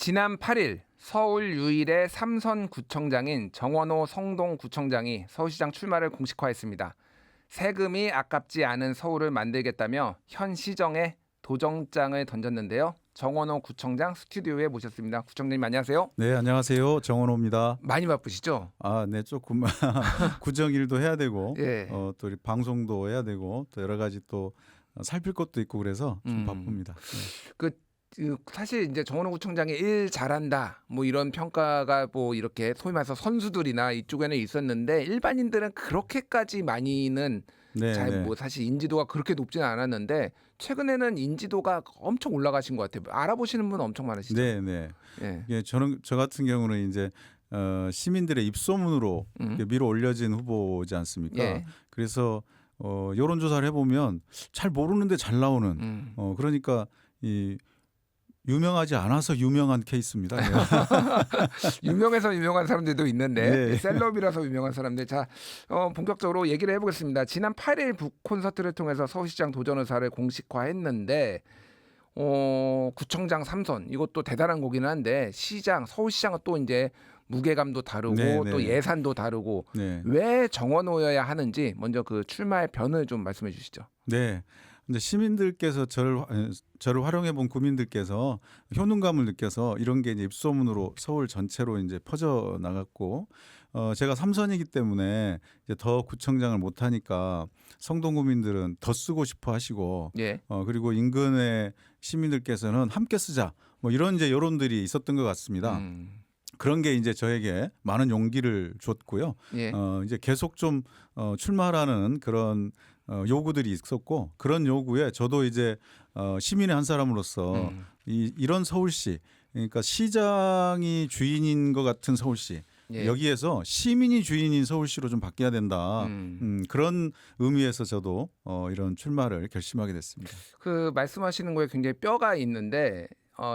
지난 8일 서울 유일의 3선 구청장인 정원호 성동구청장이 서울시장 출마를 공식화했습니다. 세금이 아깝지 않은 서울을 만들겠다며 현 시정에 도정장을 던졌는데요. 정원호 구청장 스튜디오에 모셨습니다. 구청장님 안녕하세요. 네, 안녕하세요. 정원호입니다. 많이 바쁘시죠? 네, 조금 구정 일도 해야 되고, 예. 또 방송도 해야 되고, 또 여러 가지 또 살필 것도 있고 그래서 좀 바쁩니다. 네. 그 사실 이제 정원호 구청장이 일 잘한다 뭐 이런 평가가 뭐 이렇게 소위 말해서 선수들이나 이쪽에는 있었는데 일반인들은 그렇게까지 많이는 네, 네. 뭐 사실 인지도가 그렇게 높지는 않았는데 최근에는 인지도가 엄청 올라가신 것 같아요. 알아보시는 분 엄청 많으시죠? 네, 네. 예. 예, 저 같은 경우는 이제 시민들의 입소문으로 이렇게 밀어 올려진 후보지 않습니까? 예. 그래서 여론조사를 해보면 잘 모르는데 잘 나오는, 그러니까 이 유명하지 않아서 유명한 케이스입니다. 네. 유명해서 유명한 사람들도 있는데 네. 셀럽이라서 유명한 사람들. 자, 본격적으로 얘기를 해보겠습니다. 지난 8일 북 콘서트를 통해서 서울시장 도전 의사를 공식화했는데 구청장 3선 이것도 대단한 거기는 한데 서울시장은 또 이제 무게감도 다르고 네, 또 네. 예산도 다르고 네. 왜 정원호여야 하는지 먼저 그 출마의 변을 좀 말씀해 주시죠. 네. 근데 시민들께서 저를 활용해 본 구민들께서 효능감을 느껴서 이런 게 이제 입소문으로 서울 전체로 이제 퍼져 나갔고, 제가 3선이기 때문에 이제 더 구청장을 못 하니까 성동 구민들은 더 쓰고 싶어 하시고, 예. 그리고 인근의 시민들께서는 함께 쓰자 뭐 이런 이제 여론들이 있었던 것 같습니다. 그런 게 이제 저에게 많은 용기를 줬고요. 예. 이제 계속 좀 출마하라는 그런 요구들이 있었고, 그런 요구에 저도 이제 시민의 한 사람으로서 이런 서울시, 그러니까 시장이 주인인 것 같은 서울시, 예. 여기에서 시민이 주인인 서울시로 좀 바뀌어야 된다. 그런 의미에서 저도 이런 출마를 결심하게 됐습니다. 그 말씀하시는 거에 굉장히 뼈가 있는데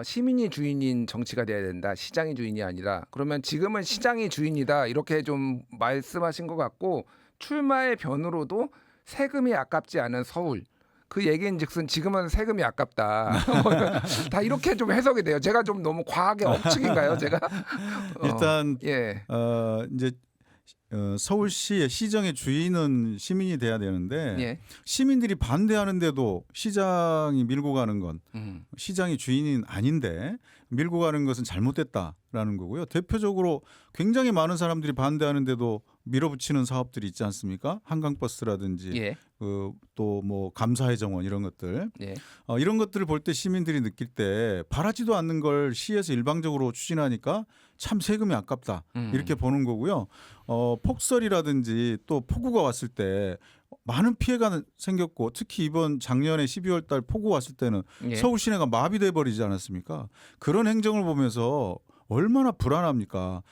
시민이 주인인 정치가 돼야 된다. 시장이 주인이 아니라. 그러면 지금은 시장이 주인이다. 이렇게 좀 말씀하신 것 같고 출마의 변으로도 세금이 아깝지 않은 서울. 그 얘기인즉슨 지금은 세금이 아깝다. 다 이렇게 좀 해석이 돼요. 제가 좀 너무 과하게 억측인가요, 제가? 일단 예. 이제 서울시의 시정의 주인은 시민이 돼야 되는데, 예. 시민들이 반대하는데도 시장이 밀고 가는 건 시장이 주인이 아닌데 밀고 가는 것은 잘못됐다라는 거고요. 대표적으로 굉장히 많은 사람들이 반대하는데도 밀어붙이는 사업들이 있지 않습니까? 한강버스라든지 예. 또 뭐 감사의 정원 이런 것들. 예. 이런 것들을 볼 때 시민들이 느낄 때 바라지도 않는 걸 시에서 일방적으로 추진하니까 참 세금이 아깝다 이렇게 보는 거고요. 폭설이라든지 또 폭우가 왔을 때 많은 피해가 생겼고, 특히 이번 작년에 12월 달 폭우 왔을 때는 예. 서울 시내가 마비돼 버리지 않았습니까? 그런 행정을 보면서 얼마나 불안합니까?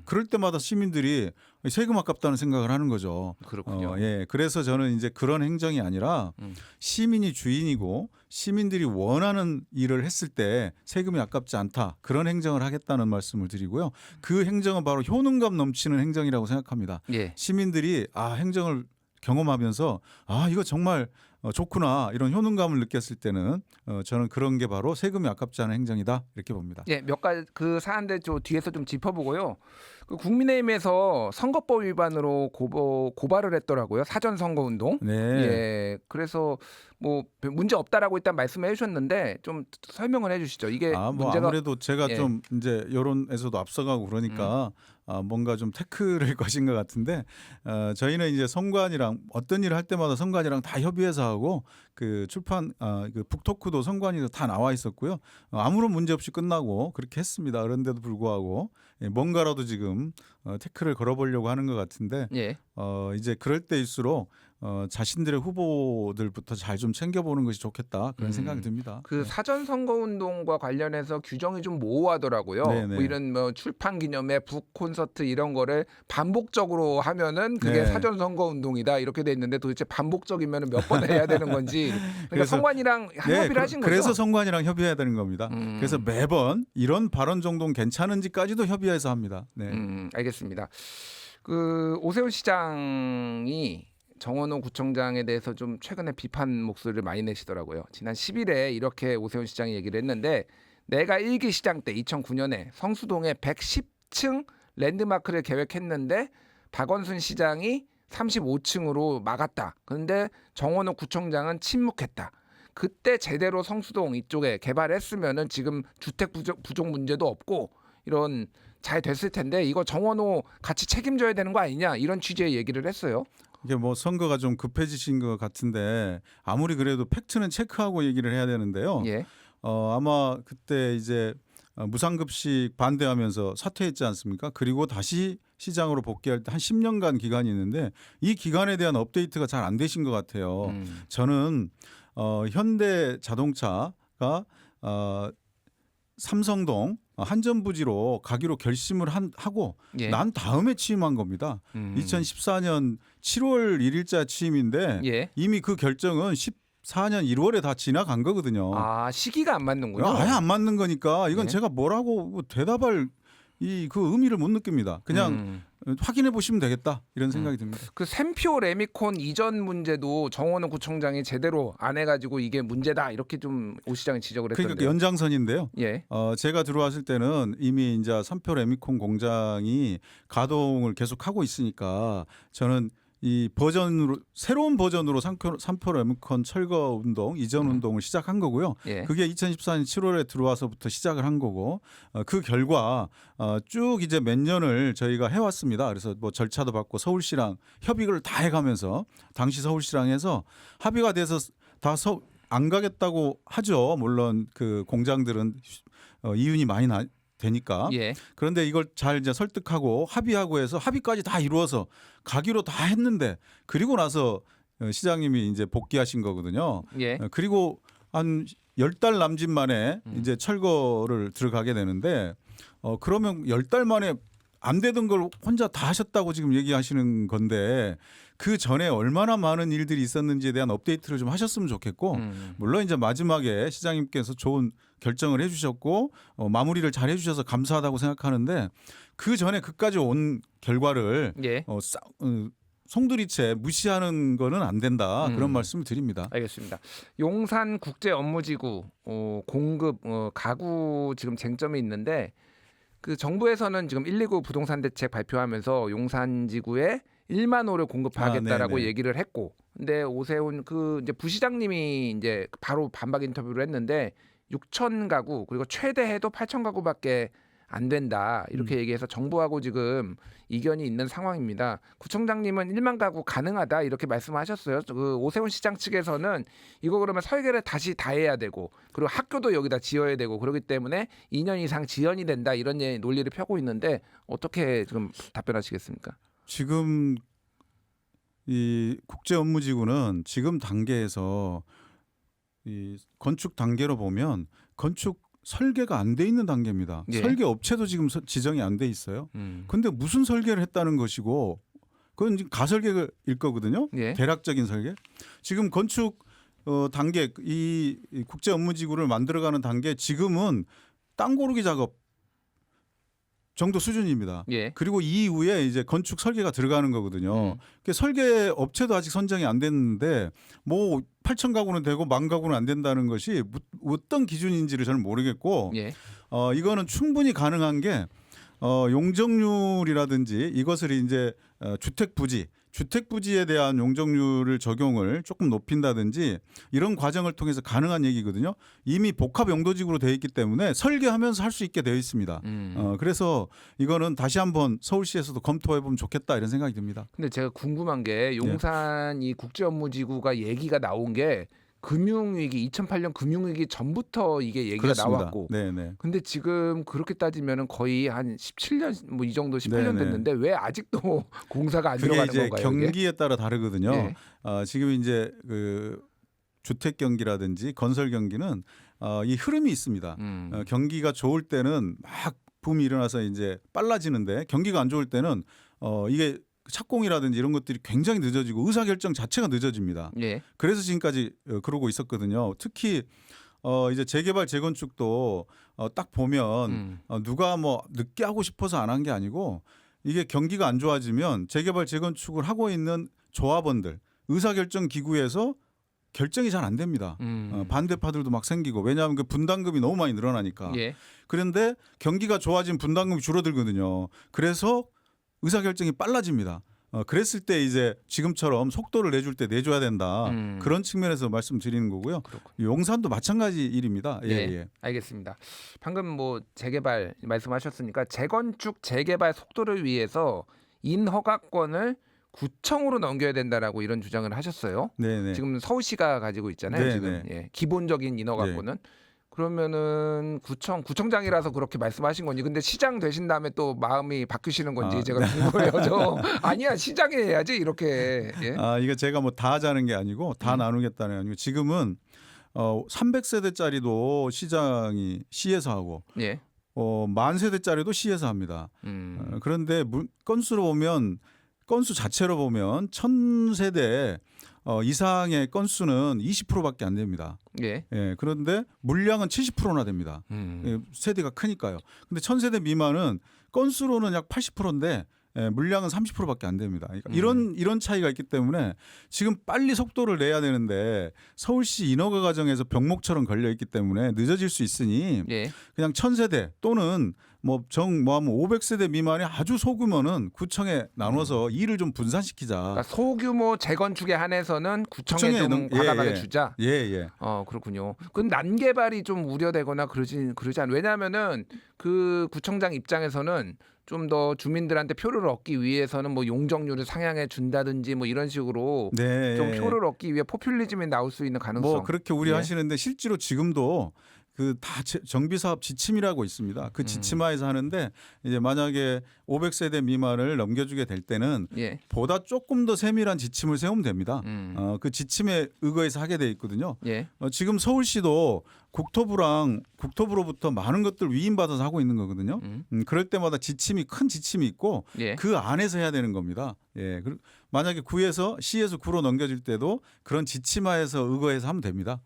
그럴 때마다 시민들이 세금 아깝다는 생각을 하는 거죠. 그렇군요. 예, 그래서 저는 이제 그런 행정이 아니라 시민이 주인이고 시민들이 원하는 일을 했을 때 세금이 아깝지 않다, 그런 행정을 하겠다는 말씀을 드리고요. 그 행정은 바로 효능감 넘치는 행정이라고 생각합니다. 예. 시민들이 행정을 경험하면서 이거 정말 좋구나, 이런 효능감을 느꼈을 때는 저는 그런 게 바로 세금이 아깝지 않은 행정이다, 이렇게 봅니다. 예, 몇 가지 그 사안들 뒤에서 좀 짚어보고요. 그 국민의힘에서 선거법 위반으로 고발을 했더라고요. 사전 선거 운동. 네. 예, 그래서 뭐 문제 없다라고 일단 말씀해 주셨는데 좀 설명을 해주시죠. 이게 뭐 문제가 아무래도 제가 예. 좀 이제 여론에서도 앞서가고 그러니까 뭔가 좀 태클을 거신 것 같은데, 저희는 이제 선관위랑 어떤 일을 할 때마다 선관위랑 다 협의해서 하고, 그 출판 그 북토크도 선관위도 다 나와 있었고요. 아무런 문제 없이 끝나고 그렇게 했습니다. 그런데도 불구하고 뭔가라도 지금 태클을 걸어보려고 하는 것 같은데, 예. 이제 그럴 때일수록 자신들의 후보들부터 잘 좀 챙겨보는 것이 좋겠다, 그런 생각이 듭니다. 그 사전 선거 운동과 관련해서 규정이 좀 모호하더라고요. 네네. 뭐 이런 뭐 출판 기념회, 북 콘서트 이런 거를 반복적으로 하면은 그게 네. 사전 선거 운동이다 이렇게 돼 있는데 도대체 반복적이면은 몇 번 해야 되는 건지. 그러니까 그래서- 선관위랑 협의를 하신 거죠. 그래서 선관위랑 협의해야 되는 겁니다. 그래서 매번 이런 발언 정도는 괜찮은지까지도 협의해서 합니다. 네. 알겠습니다. 그 오세훈 시장이 정원호 구청장에 대해서 좀 최근에 비판 목소리를 많이 내시더라고요. 지난 10일에 이렇게 오세훈 시장이 얘기를 했는데 내가 1기 시장 때 2009년에 성수동에 110층 랜드마크를 계획했는데 박원순 시장이 35층으로 막았다. 그런데 정원호 구청장은 침묵했다. 그때 제대로 성수동 이쪽에 개발했으면은 지금 주택 부족 문제도 없고 이런 잘 됐을 텐데 이거 정원호 같이 책임져야 되는 거 아니냐 이런 취지의 얘기를 했어요. 이게 뭐 선거가 좀 급해지신 것 같은데 아무리 그래도 팩트는 체크하고 얘기를 해야 되는데요. 예. 아마 그때 이제 무상급식 반대하면서 사퇴했지 않습니까? 그리고 다시 시장으로 복귀할 때 한 10년간 기간이 있는데 이 기간에 대한 업데이트가 잘 안 되신 것 같아요. 저는 현대 자동차가 삼성동 한전부지로 가기로 결심을 하고 예. 난 다음에 취임한 겁니다. 2014년 7월 1일자 취임인데 예. 이미 그 결정은 14년 1월에 다 지나간 거거든요. 아 시기가 안 맞는군요. 아예 안 맞는 거니까 이건 예. 제가 뭐라고 뭐 대답할 그 의미를 못 느낍니다. 그냥 확인해 보시면 되겠다 이런 생각이 듭니다. 그 샘표 레미콘 이전 문제도 정원호 구청장이 제대로 안 해가지고 이게 문제다 이렇게 좀 오 시장이 지적을 했던데. 그러니까 연장선인데요. 예. 제가 들어왔을 때는 이미 이제 삼표 레미콘 공장이 가동을 계속하고 있으니까 저는 이 버전으로 새로운 버전으로 삼표 레미콘 철거 운동 이전 운동을 시작한 거고요. 예. 그게 2014년 7월에 들어와서부터 시작을 한 거고 그 결과 쭉 이제 몇 년을 저희가 해왔습니다. 그래서 뭐 절차도 받고 서울시랑 협의를 다 해가면서 당시 서울시랑해서 합의가 돼서 다 안 가겠다고 하죠. 물론 그 공장들은 이윤이 많이 되니까. 예. 그런데 이걸 잘 이제 설득하고 합의하고 해서 합의까지 다 이루어서 가기로 다 했는데 그리고 나서 시장님이 이제 복귀하신 거거든요. 예. 그리고 한 10달 남짓 만에 이제 철거를 들어가게 되는데 그러면 10달 만에 안 되던 걸 혼자 다 하셨다고 지금 얘기하시는 건데 그 전에 얼마나 많은 일들이 있었는지에 대한 업데이트를 좀 하셨으면 좋겠고 물론 이제 마지막에 시장님께서 좋은 결정을 해주셨고 마무리를 잘 해주셔서 감사하다고 생각하는데 그 전에 그까지 온 결과를 예. 송두리째 무시하는 거는 안 된다 그런 말씀을 드립니다. 알겠습니다. 용산 국제 업무지구 공급 가구 지금 쟁점이 있는데 그 정부에서는 지금 119 부동산 대책 발표하면서 용산지구에 1만 호를 공급하겠다라고 네네. 얘기를 했고, 근데 오세훈 그 이제 부시장님이 이제 바로 반박 인터뷰를 했는데 6천 가구 그리고 최대해도 8천 가구밖에 안 된다 이렇게 얘기해서 정부하고 지금 이견이 있는 상황입니다. 구청장님은 1만 가구 가능하다 이렇게 말씀하셨어요. 그 오세훈 시장 측에서는 이거 그러면 설계를 다시 다 해야 되고 그리고 학교도 여기다 지어야 되고 그렇기 때문에 2년 이상 지연이 된다 이런 논리를 펴고 있는데 어떻게 지금 답변하시겠습니까? 지금 이 국제 업무지구는 지금 단계에서 이 건축 단계로 보면 건축 설계가 안 돼 있는 단계입니다. 예. 설계 업체도 지금 지정이 안 돼 있어요. 근데 무슨 설계를 했다는 것이고 그건 지금 가설계일 거거든요. 예. 대략적인 설계. 지금 건축 단계 이 국제 업무지구를 만들어가는 단계 지금은 땅 고르기 작업 정도 수준입니다. 예. 그리고 이후에 이제 건축 설계가 들어가는 거거든요. 설계 업체도 아직 선정이 안 됐는데 뭐 8천 가구는 되고 1만 가구는 안 된다는 것이 어떤 기준인지를 저는 모르겠고 예. 이거는 충분히 가능한 게 용적률이라든지 이것을 이제 주택 부지에 대한 용적률을 적용을 조금 높인다든지 이런 과정을 통해서 가능한 얘기거든요. 이미 복합 용도지구로 되어 있기 때문에 설계하면서 할 수 있게 되어 있습니다. 그래서 이거는 다시 한번 서울시에서도 검토해 보면 좋겠다 이런 생각이 듭니다. 근데 제가 궁금한 게 용산 이 국제업무지구가 얘기가 나온 게 금융위기 2008년 금융위기 전부터 이게 얘기가 그렇습니다. 나왔고 네네. 근데 지금 그렇게 따지면은 거의 한 17년 뭐 이 정도 18년 네네. 됐는데 왜 아직도 공사가 안 그게 들어가는 이제 건가요? 경기에 따라 다르거든요. 예. 지금 이제 그 주택 경기라든지 건설 경기는 이 흐름이 있습니다. 경기가 좋을 때는 막 붐이 일어나서 이제 빨라지는데 경기가 안 좋을 때는 이게 착공이라든지 이런 것들이 굉장히 늦어지고 의사결정 자체가 늦어집니다. 예. 그래서 지금까지 그러고 있었거든요. 특히 이제 재개발 재건축도 딱 보면 누가 뭐 늦게 하고 싶어서 안 한 게 아니고 이게 경기가 안 좋아지면 재개발 재건축을 하고 있는 조합원들 의사결정 기구에서 결정이 잘 안 됩니다. 반대파들도 막 생기고 왜냐하면 그 분담금이 너무 많이 늘어나니까. 예. 그런데 경기가 좋아지면 분담금이 줄어들거든요. 그래서 의사결정이 빨라집니다. 그랬을 때 이제 지금처럼 속도를 내줄 때 내줘야 된다. 그런 측면에서 말씀드리는 거고요. 그렇군요. 용산도 마찬가지 일입니다. 예, 예. 알겠습니다. 방금 뭐 재개발 말씀하셨으니까 재건축 재개발 속도를 위해서 인허가권을 구청으로 넘겨야 된다라고 이런 주장을 하셨어요. 네네. 지금 서울시가 가지고 있잖아요. 네, 지금 네. 예, 기본적인 인허가권은. 그러면은 구청장이라서 그렇게 말씀하신 건지, 근데 시장 되신 다음에 또 마음이 바뀌시는 건지 아, 제가 궁금해요. 저 아니야 시장에 해야지 이렇게. 예. 이거 제가 뭐 다 하자는 게 아니고 다 나누겠다는 게 아니고 지금은 300세대짜리도 시장이 시에서 하고 예. 만 세대짜리도 시에서 합니다. 그런데 건수로 보면 건수 자체로 보면 1000세대 이상의 건수는 20%밖에 안 됩니다. 예. 예, 그런데 물량은 70%나 됩니다. 예, 세대가 크니까요. 근데 1000세대 미만은 건수로는 약 80%인데 예, 물량은 30%밖에 안 됩니다. 그러니까 이런 차이가 있기 때문에 지금 빨리 속도를 내야 되는데 서울시 인허가 과정에서 병목처럼 걸려 있기 때문에 늦어질 수 있으니 예. 그냥 1000세대 또는 뭐하면 500세대 미만이 아주 소규모는 구청에 나눠서 일을 좀 분산시키자. 그러니까 소규모 재건축에 한해서는 구청에 좀 과감하게 주자. 예, 예. 그렇군요. 그럼 난개발이 좀 우려되거나 그러지 않. 왜냐하면은 그 구청장 입장에서는 좀 더 주민들한테 표를 얻기 위해서는 뭐 용적률을 상향해 준다든지 뭐 이런 식으로 네, 좀 예. 표를 얻기 위해 포퓰리즘이 나올 수 있는 가능성. 뭐 그렇게 우려하시는데 실제로 지금도 그 다 정비 사업 지침이라고 있습니다. 그 지침하에서 하는데 이제 만약에 500세대 미만을 넘겨주게 될 때는 예. 보다 조금 더 세밀한 지침을 세우면 됩니다. 그 지침에 의거해서 하게 돼 있거든요. 예. 지금 서울시도 국토부로부터 많은 것들 위임받아서 하고 있는 거거든요. 그럴 때마다 큰 지침이 있고 예. 그 안에서 해야 되는 겁니다. 예. 만약에 시에서 구로 넘겨질 때도 그런 지침하에서 의거해서 하면 됩니다.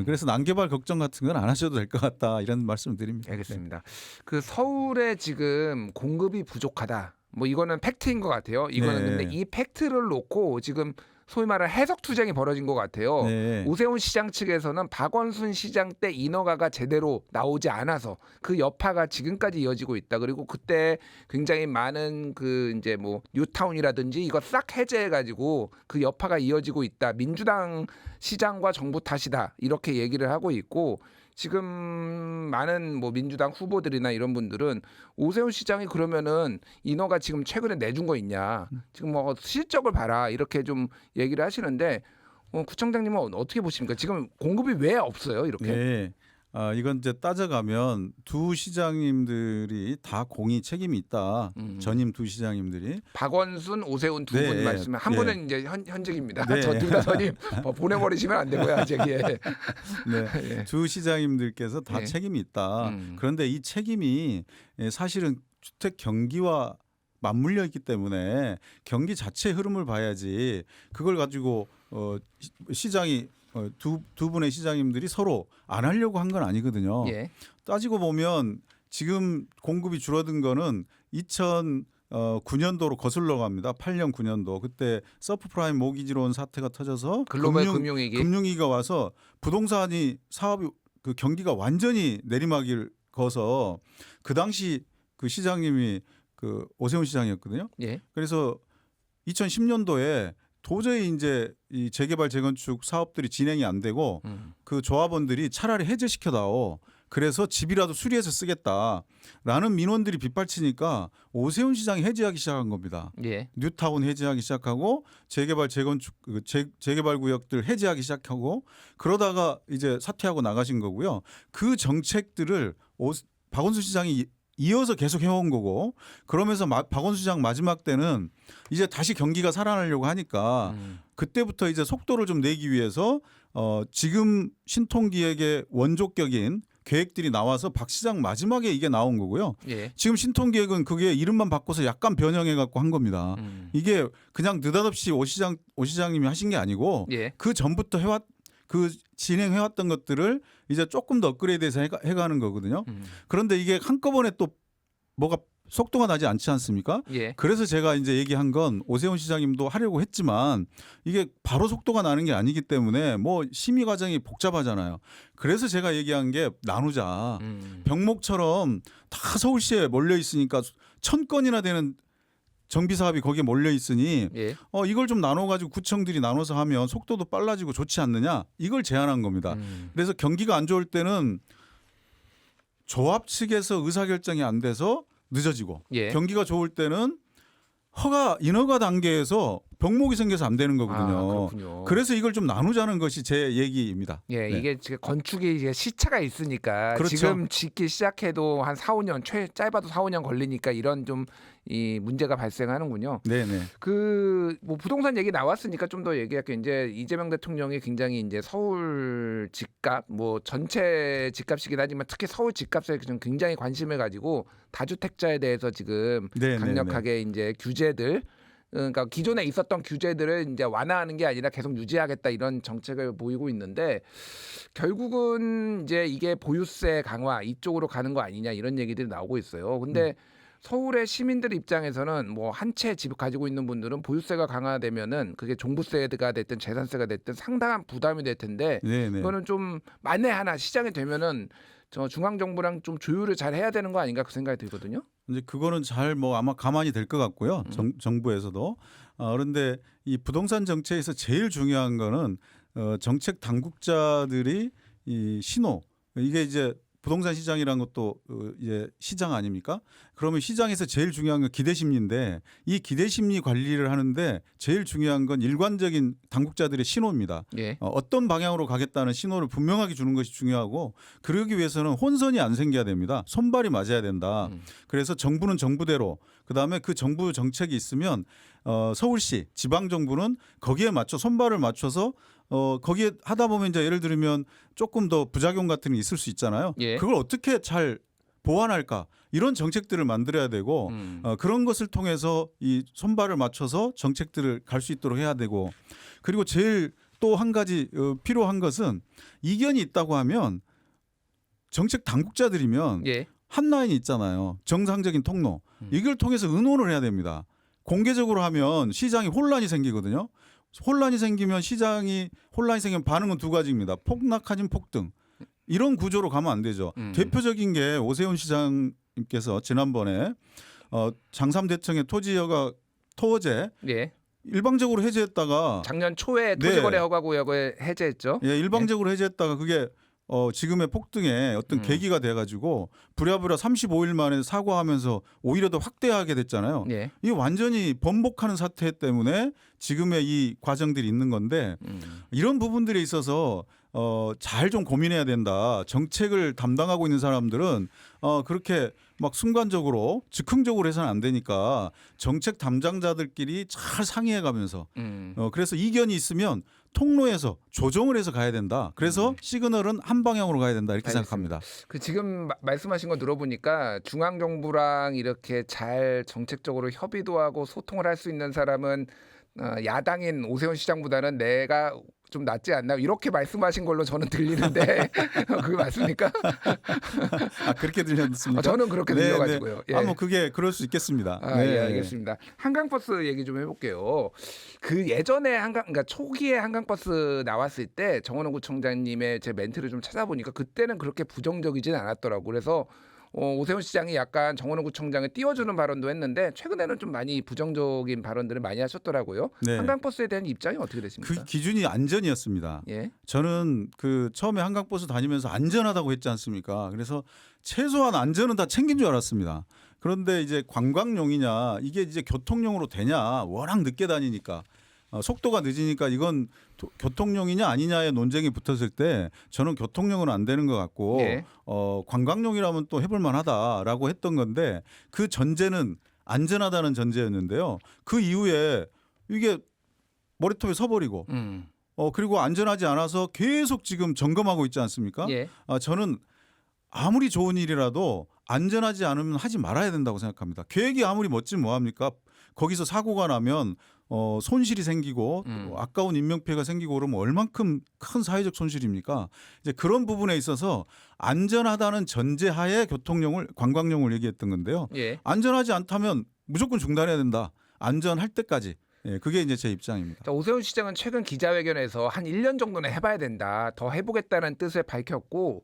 그래서 난개발 걱정 같은 건 안 하셔도 될 것 같다 이런 말씀을 드립니다. 알겠습니다. 그 서울에 지금 공급이 부족하다. 뭐 이거는 팩트인 것 같아요. 이거는 네. 근데 이 팩트를 놓고 지금 소위 말하는 해석 투쟁이 벌어진 것 같아요. 네. 오세훈 시장 측에서는 박원순 시장 때 인허가가 제대로 나오지 않아서 그 여파가 지금까지 이어지고 있다. 그리고 그때 굉장히 많은 그 이제 뭐 뉴타운이라든지 이거 싹 해제해가지고 그 여파가 이어지고 있다. 민주당 시장과 정부 탓이다. 이렇게 얘기를 하고 있고. 지금 많은 뭐 민주당 후보들이나 이런 분들은 오세훈 시장이 그러면은 인허가 지금 최근에 내준 거 있냐, 지금 뭐 실적을 봐라 이렇게 좀 얘기를 하시는데 구청장님은 어떻게 보십니까? 지금 공급이 왜 없어요 이렇게? 네. 이건 이제 따져가면 두 시장님들이 다 공이 책임이 있다. 전임 두 시장님들이. 박원순, 오세훈 두 네, 분 말씀은 한 네. 분은 이제 현직입니다. 네. 저 둘 다 전임 보내버리시면 안 되고요 아직. 예. 네. 예. 두 시장님들께서 다 예. 책임이 있다. 그런데 이 책임이 사실은 주택 경기와 맞물려 있기 때문에 경기 자체의 흐름을 봐야지 그걸 가지고 시장이 두 분의 시장님들이 서로 안 하려고 한 건 아니거든요. 예. 따지고 보면 지금 공급이 줄어든 거는 2009년도로 거슬러 갑니다. 8년 9년도 그때 서프프라임 모기지론 사태가 터져서 글로벌 금융위기. 금융위기가 와서 부동산이 사업이 그 경기가 완전히 내리막을 거서 그 당시 그 시장님이 그 오세훈 시장이었거든요. 예. 그래서 2010년도에 도저히 이제 이 재개발 재건축 사업들이 진행이 안 되고 그 조합원들이 차라리 해제시켜다오. 그래서 집이라도 수리해서 쓰겠다라는 민원들이 빗발치니까 오세훈 시장이 해제하기 시작한 겁니다. 예. 뉴타운 해제하기 시작하고 재개발 재건축 재개발 구역들 해제하기 시작하고 그러다가 이제 사퇴하고 나가신 거고요. 그 정책들을 박원순 시장이 이어서 계속 해온 거고 그러면서 박원순 시장 마지막 때는 이제 다시 경기가 살아나려고 하니까 그때부터 이제 속도를 좀 내기 위해서 지금 신통기획의 원조격인 계획들이 나와서 박 시장 마지막에 이게 나온 거고요. 예. 지금 신통기획은 그게 이름만 바꿔서 약간 변형해 갖고 한 겁니다. 이게 그냥 느닷없이 오 시장님이 하신 게 아니고 예. 그 전부터 진행해왔던 것들을 이제 조금 더 업그레이드해서 해가는 거거든요. 그런데 이게 한꺼번에 또 뭐가 속도가 나지 않지 않습니까? 예. 그래서 제가 이제 얘기한 건 오세훈 시장님도 하려고 했지만 이게 바로 속도가 나는 게 아니기 때문에 뭐 심의 과정이 복잡하잖아요. 그래서 제가 얘기한 게 나누자. 병목처럼 다 서울시에 몰려 있으니까 1,000건이나 되는 정비 사업이 거기에 몰려 있으니 예. 이걸 좀 나눠 가지고 구청들이 나눠서 하면 속도도 빨라지고 좋지 않느냐? 이걸 제안한 겁니다. 그래서 경기가 안 좋을 때는 조합 측에서 의사결정이 안 돼서 늦어지고 예. 경기가 좋을 때는 인허가 단계에서 병목이 생겨서 안 되는 아, 거거든요. 그렇군요. 그래서 이걸 좀 나누자는 것이 제 얘기입니다. 예, 네. 이게 지금 건축이 이제 시차가 있으니까 그렇죠. 지금 짓기 시작해도 한 4, 5년 짧아도 4, 5년 걸리니까 이런 좀 이 문제가 발생하는군요. 네네. 그 뭐 부동산 얘기 나왔으니까 좀 더 얘기할게요. 이제 이재명 대통령이 굉장히 이제 서울 집값 뭐 전체 집값이긴 하지만 특히 서울 집값에 좀 굉장히 관심을 가지고 다주택자에 대해서 지금 네네네. 강력하게 이제 규제들 그러니까 기존에 있었던 규제들을 이제 완화하는 게 아니라 계속 유지하겠다 이런 정책을 보이고 있는데 결국은 이제 이게 보유세 강화 이쪽으로 가는 거 아니냐 이런 얘기들이 나오고 있어요. 근데 서울의 시민들 입장에서는 뭐 한 채 집 가지고 있는 분들은 보유세가 강화되면은 그게 종부세가 됐든 재산세가 됐든 상당한 부담이 될 텐데 네네. 이거는 좀 만에 하나 시장이 되면은 저 중앙 정부랑 좀 조율을 잘 해야 되는 거 아닌가 그 생각이 들거든요. 이제 그거는 잘 뭐 아마 가만히 될 것 같고요. 정부에서도. 그런데 이 부동산 정책에서 제일 중요한 거는 정책 당국자들이 이 신호 이게 이제 부동산 시장이라는 것도 이제 시장 아닙니까? 그러면 시장에서 제일 중요한 건 기대 심리인데 이 기대 심리 관리를 하는데 제일 중요한 건 일관적인 당국자들의 신호입니다. 예. 어떤 방향으로 가겠다는 신호를 분명하게 주는 것이 중요하고 그러기 위해서는 혼선이 안 생겨야 됩니다. 손발이 맞아야 된다. 그래서 정부는 정부대로 그다음에 그 정부 정책이 있으면 서울시 지방 정부는 거기에 맞춰 손발을 맞춰서 거기에 하다 보면 이제 예를 들면 조금 더 부작용 같은 게 있을 수 있잖아요. 예. 그걸 어떻게 잘 보완할까 이런 정책들을 만들어야 되고 그런 것을 통해서 이 손발을 맞춰서 정책들을 갈 수 있도록 해야 되고 그리고 제일 또 한 가지 필요한 것은 이견이 있다고 하면 정책 당국자들이면 예. 한 라인이 있잖아요. 정상적인 통로 이걸 통해서 의논을 해야 됩니다. 공개적으로 하면 시장이 혼란이 생기거든요. 혼란이 생기면 반응은 두 가지입니다. 폭락하진 폭등. 이런 구조로 가면 안 되죠. 대표적인 게 오세훈 시장님께서 지난번에 장삼대청의 토제 예. 일방적으로 해제했다가 작년 초에 네. 토지거래 허가구역을 해제했죠. 예, 일방적으로 해제했다가 그게 지금의 폭등의 어떤 계기가 돼가지고 부랴부랴 35일 만에 사과하면서 오히려 더 확대하게 됐잖아요. 예. 이게 완전히 번복하는 사태 때문에 지금의 이 과정들이 있는 건데 이런 부분들에 있어서 잘 좀 고민해야 된다. 정책을 담당하고 있는 사람들은 그렇게 막 순간적으로 즉흥적으로 해서는 안 되니까 정책 담당자들끼리 잘 상의해가면서 그래서 이견이 있으면 통로에서 조정을 해서 가야 된다. 그래서 시그널은 한 방향으로 가야 된다. 이렇게 알겠습니다. 생각합니다. 그 지금 말씀하신 거 들어보니까 중앙 정부랑 이렇게 잘 정책적으로 협의도 하고 소통을 할 수 있는 사람은 야당인 오세훈 시장보다는 내가 좀 낫지 않나 이렇게 말씀하신 걸로 저는 들리는데 그게 맞습니까? 그렇게 들렸습니까? 저는 그렇게 네, 들려가지고요. 네. 뭐 그게 그럴 수 있겠습니다. 예, 알겠습니다. 한강버스 얘기 좀 해볼게요. 그 예전에 그러니까 초기에 한강버스 나왔을 때 정원호 구청장님의 제 멘트를 좀 찾아보니까 그때는 그렇게 부정적이진 않았더라고. 그래서 오세훈 시장이 약간 정원호 구청장을 띄워주는 발언도 했는데 최근에는 좀 많이 부정적인 발언들을 많이 하셨더라고요. 네. 한강버스에 대한 입장이 어떻게 되십니까? 그 기준이 안전이었습니다. 예. 저는 그 처음에 한강버스 다니면서 안전하다고 했지 않습니까? 그래서 최소한 안전은 다 챙긴 줄 알았습니다. 그런데 이제 관광용이냐 이게 이제 교통용으로 되냐 워낙 늦게 다니니까 속도가 늦으니까 이건 교통용이냐 아니냐의 논쟁이 붙었을 때 저는 교통용은 안 되는 것 같고 예. 관광용이라면 또 해볼 만하다라고 했던 건데 그 전제는 안전하다는 전제였는데요. 그 이후에 이게 머리톱에 서버리고 그리고 안전하지 않아서 계속 지금 점검하고 있지 않습니까? 예. 저는 아무리 좋은 일이라도 안전하지 않으면 하지 말아야 된다고 생각합니다. 계획이 아무리 멋지면 뭐합니까? 거기서 사고가 나면 손실이 생기고 또 아까운 인명피해가 생기고 그러면 얼만큼 큰 사회적 손실입니까? 이제 그런 부분에 있어서 안전하다는 전제하에 관광용을 얘기했던 건데요. 예. 안전하지 않다면 무조건 중단해야 된다. 안전할 때까지. 예, 그게 이제 제 입장입니다. 자, 오세훈 시장은 최근 기자회견에서 한 1년 정도는 해봐야 된다. 더 해보겠다는 뜻을 밝혔고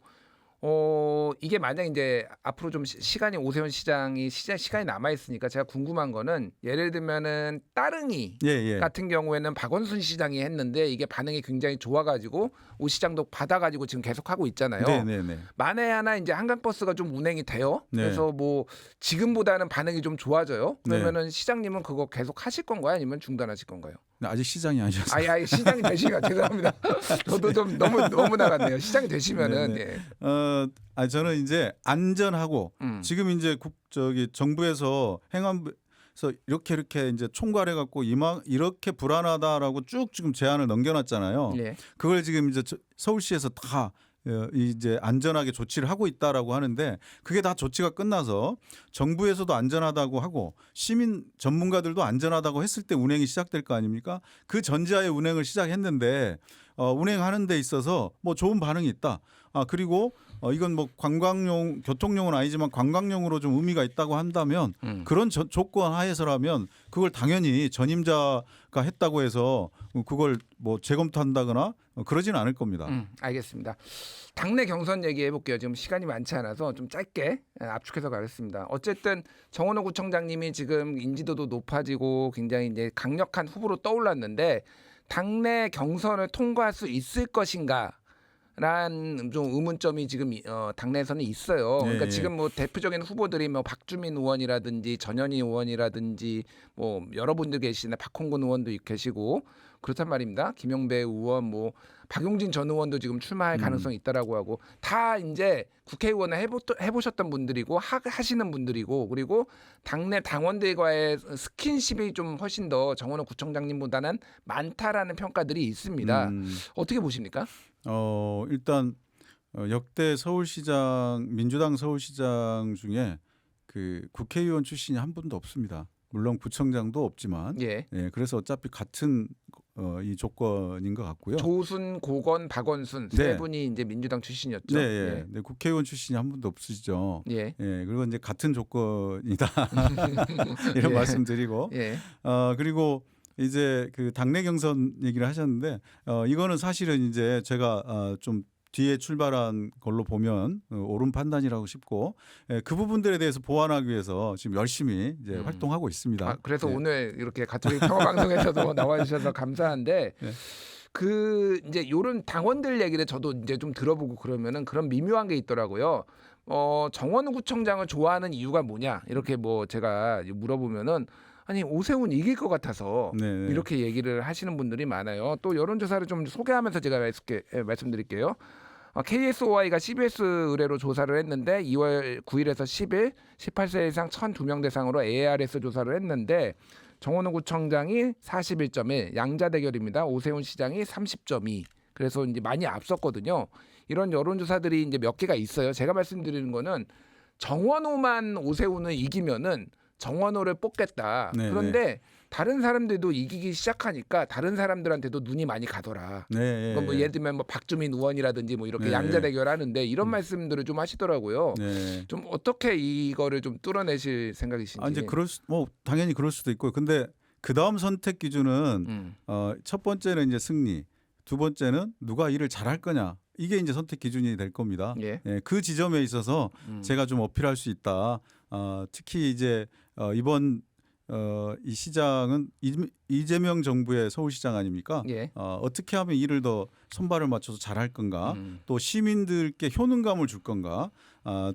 이게 만약 이제 앞으로 좀 시간이 오세훈 시장이 시간이 남아 있으니까 제가 궁금한 거는 예를 들면은 따릉이 예. 같은 경우에는 박원순 시장이 했는데 이게 반응이 굉장히 좋아가지고 오 시장도 받아가지고 지금 계속 하고 있잖아요. 네. 만에 하나 이제 한강버스가 좀 운행이 돼요. 네. 그래서 뭐 지금보다는 반응이 좀 좋아져요. 네. 그러면은 시장님은 그거 계속 하실 건가요? 아니면 중단하실 건가요? 아직 시장이 아니셨어요. 아예 시장이 되시면 죄송합니다. 저도 좀 너무 나갔네요. 시장이 되시면은 네네. 저는 이제 안전하고 지금 이제 정부에서 행안부에서 이렇게 이제 총괄해 갖고 이렇게 불안하다라고 쭉 지금 제안을 넘겨놨잖아요. 예. 그걸 지금 이제 서울시에서 다 이제 안전하게 조치를 하고 있다라고 하는데 그게 다 조치가 끝나서 정부에서도 안전하다고 하고 시민 전문가들도 안전하다고 했을 때 운행이 시작될 거 아닙니까? 그 전제하에 운행을 시작했는데 운행하는 데 있어서 뭐 좋은 반응이 있다. 그리고 이건 뭐 관광용 교통용은 아니지만 관광용으로 좀 의미가 있다고 한다면 그런 조건 하에서라면 그걸 당연히 전임자가 했다고 해서 그걸 뭐 재검토한다거나 그러지는 않을 겁니다. 알겠습니다. 당내 경선 얘기해 볼게요. 지금 시간이 많지 않아서 좀 짧게 압축해서 가겠습니다. 어쨌든 정원호 구청장님이 지금 인지도도 높아지고 굉장히 이제 강력한 후보로 떠올랐는데 당내 경선을 통과할 수 있을 것인가? 라는 좀 의문점이 지금 당내에서는 있어요. 그러니까 예. 지금 뭐 대표적인 후보들이 뭐 박주민 의원이라든지 전현희 의원이라든지 뭐 여러분들 계시나 박홍근 의원도 계시고 그렇단 말입니다. 김영배 의원 뭐 박용진 전 의원도 지금 출마할 가능성이 있다라고 하고 다 이제 국회의원을 해보셨던 분들이고 하시는 분들이고 그리고 당내 당원들과의 스킨십이 좀 훨씬 더 정원호 구청장님보다는 많다라는 평가들이 있습니다. 어떻게 보십니까? 일단 역대 민주당 서울시장 중에 그 국회의원 출신이 한 분도 없습니다. 물론 구청장도 없지만, 예. 그래서 어차피 같은 이 조건인 것 같고요. 조순, 고건, 박원순 세 네. 분이 이제 민주당 출신이었죠. 네. 국회의원 출신이 한 분도 없으시죠. 예. 그리고 이제 같은 조건이다 이런 예. 말씀드리고, 예. 그리고 이제 그 당내 경선 얘기를 하셨는데 이거는 사실은 이제 제가 좀 뒤에 출발한 걸로 보면 옳은 판단이라고 싶고 그 부분들에 대해서 보완하기 위해서 지금 열심히 이제 활동하고 있습니다. 그래서 네. 오늘 이렇게 가톨릭 평화방송에서도 나와주셔서 감사한데 네. 그 이제 이런 당원들 얘기를 저도 이제 좀 들어보고 그러면은 그런 미묘한 게 있더라고요. 정원우 구청장을 좋아하는 이유가 뭐냐 이렇게 뭐 제가 물어보면은 아니 오세훈 이길 것 같아서 네. 이렇게 얘기를 하시는 분들이 많아요. 또 여론조사를 좀 소개하면서 제가 말씀드릴게요. KSOI가 CBS 의뢰로 조사를 했는데 2월 9일에서 10일 18세 이상 1,002명 대상으로 ARS 조사를 했는데 정원호 구청장이 41.1, 양자 대결입니다. 오세훈 시장이 30.2. 그래서 이제 많이 앞섰거든요. 이런 여론조사들이 이제 몇 개가 있어요. 제가 말씀드리는 거는 정원호만 오세훈을 이기면은 정원호를 뽑겠다. 네, 그런데 다른 사람들도 이기기 시작하니까 다른 사람들한테도 눈이 많이 가더라. 네. 뭐 예를 들면 뭐 박주민 의원이라든지 뭐 이렇게 네. 양자 대결하는데 이런 말씀들을 좀 하시더라고요. 네. 좀 어떻게 이거를 좀 뚫어내실 생각이신지. 이제 당연히 그럴 수도 있고요. 근데 그 다음 선택 기준은 첫 번째는 이제 승리, 두 번째는 누가 일을 잘할 거냐. 이게 이제 선택 기준이 될 겁니다. 예. 그 지점에 있어서 제가 좀 어필할 수 있다. 특히 이제 이번 이 시장은 이재명 정부의 서울시장 아닙니까? 예. 어떻게 하면 일을 더 손발을 맞춰서 잘할 건가? 또 시민들께 효능감을 줄 건가?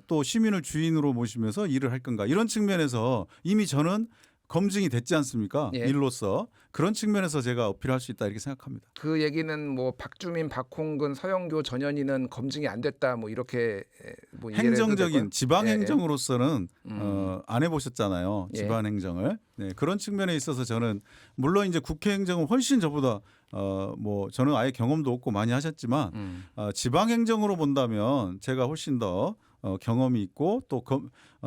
또 시민을 주인으로 모시면서 일을 할 건가? 이런 측면에서 이미 저는 검증이 됐지 않습니까? 예. 일로서 그런 측면에서 제가 어필할 수 있다 이렇게 생각합니다. 그 얘기는 뭐 박주민, 박홍근, 서영교, 전현희는 검증이 안 됐다 뭐 이렇게 뭐 이해를 해도 될까요? 행정적인 지방 예, 행정으로서는 안 해보셨잖아요. 예. 지방 행정을. 네, 그런 측면에 있어서 저는 물론 이제 국회 행정은 훨씬 저보다 뭐 저는 아예 경험도 없고 많이 하셨지만 지방 행정으로 본다면 제가 훨씬 더 경험이 있고 또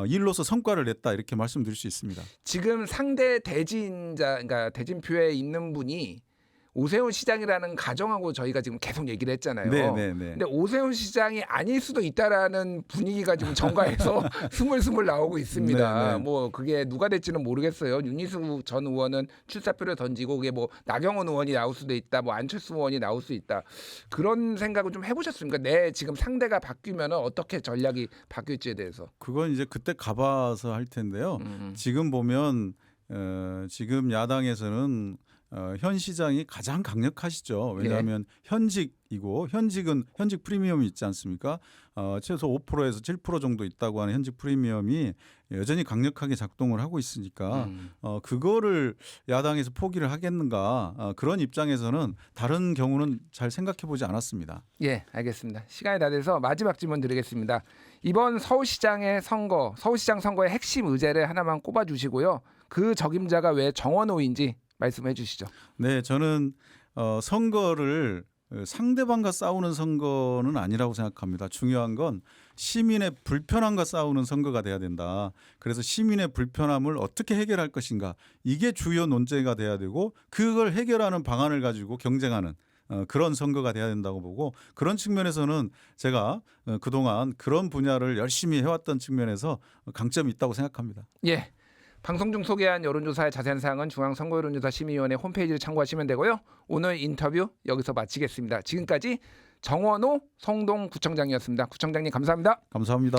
일로서 성과를 냈다 이렇게 말씀드릴 수 있습니다. 지금 상대 대진자, 그러니까 대진표에 있는 분이 오세훈 시장이라는 가정하고 저희가 지금 계속 얘기를 했잖아요. 네. 근데 오세훈 시장이 아닐 수도 있다라는 분위기가 지금 정가에서 스물스물 나오고 있습니다. 네. 뭐 그게 누가 될지는 모르겠어요. 윤희수 전 의원은 출사표를 던지고 그게 뭐 나경원 의원이 나올 수도 있다, 뭐 안철수 의원이 나올 수 있다. 그런 생각을 좀 해보셨습니까? 내 지금 상대가 바뀌면 어떻게 전략이 바뀔지에 대해서. 그건 이제 그때 가봐서 할 텐데요. 지금 보면 지금 야당에서는 현 시장이 가장 강력하시죠. 왜냐하면 현직이고 현직 프리미엄이 있지 않습니까? 최소 5%에서 7% 정도 있다고 하는 현직 프리미엄이 여전히 강력하게 작동을 하고 있으니까 그거를 야당에서 포기를 하겠는가 그런 입장에서는 다른 경우는 잘 생각해 보지 않았습니다. 예, 알겠습니다. 시간이 다 돼서 마지막 질문 드리겠습니다. 이번 서울시장 선거의 핵심 의제를 하나만 꼽아주시고요. 그 적임자가 왜 정원호인지 말씀해 주시죠. 네, 저는 선거를 상대방과 싸우는 선거는 아니라고 생각합니다. 중요한 건 시민의 불편함과 싸우는 선거가 돼야 된다. 그래서 시민의 불편함을 어떻게 해결할 것인가 이게 주요 논제가 돼야 되고 그걸 해결하는 방안을 가지고 경쟁하는 그런 선거가 돼야 된다고 보고 그런 측면에서는 제가 그동안 그런 분야를 열심히 해왔던 측면에서 강점이 있다고 생각합니다. 예. 방송 중 소개한 여론조사의 자세한 사항은 중앙선거여론조사 심의위원회 홈페이지를 참고하시면 되고요. 오늘 인터뷰 여기서 마치겠습니다. 지금까지 정원호 성동구청장이었습니다. 구청장님 감사합니다. 감사합니다.